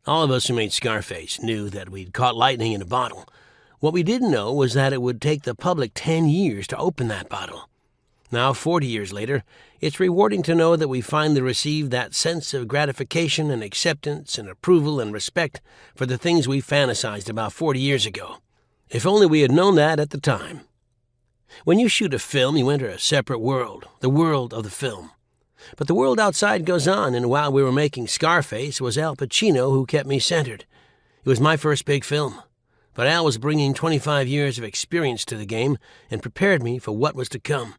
All of us who made Scarface knew that we'd caught lightning in a bottle. What we didn't know was that it would take the public 10 years to open that bottle. Now, 40 years later, it's rewarding to know that we finally received that sense of gratification and acceptance and approval and respect for the things we fantasized about 40 years ago. If only we had known that at the time. When you shoot a film, you enter a separate world, the world of the film. But the world outside goes on, and while we were making Scarface, it was Al Pacino who kept me centered. It was my first big film, but Al was bringing 25 years of experience to the game and prepared me for what was to come.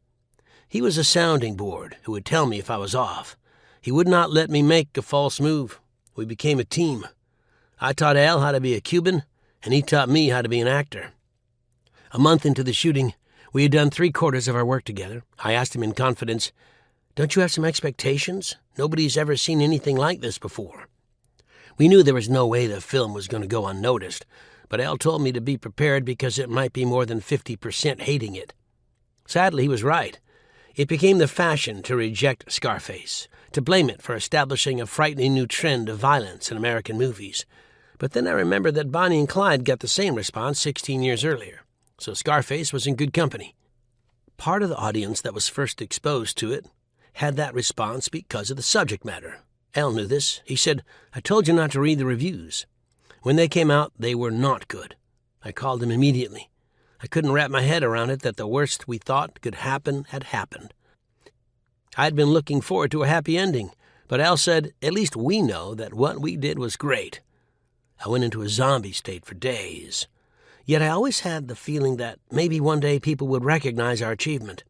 He was a sounding board who would tell me if I was off. He would not let me make a false move. We became a team. I taught Al how to be a Cuban, and he taught me how to be an actor. A month into the shooting, we had done 3/4 of our work together. I asked him in confidence, "Don't you have some expectations? Nobody's ever seen anything like this before." We knew there was no way the film was going to go unnoticed, but Al told me to be prepared because it might be more than 50% hating it. Sadly, he was right. It became the fashion to reject Scarface, to blame it for establishing a frightening new trend of violence in American movies. But then I remembered that Bonnie and Clyde got the same response 16 years earlier, so Scarface was in good company. Part of the audience that was first exposed to it had that response because of the subject matter. Al knew this. He said, "I told you not to read the reviews." When they came out, they were not good. I called him immediately. I couldn't wrap my head around it that the worst we thought could happen had happened. I had been looking forward to a happy ending, but Al said, "At least we know that what we did was great." I went into a zombie state for days. Yet I always had the feeling that maybe one day people would recognize our achievement.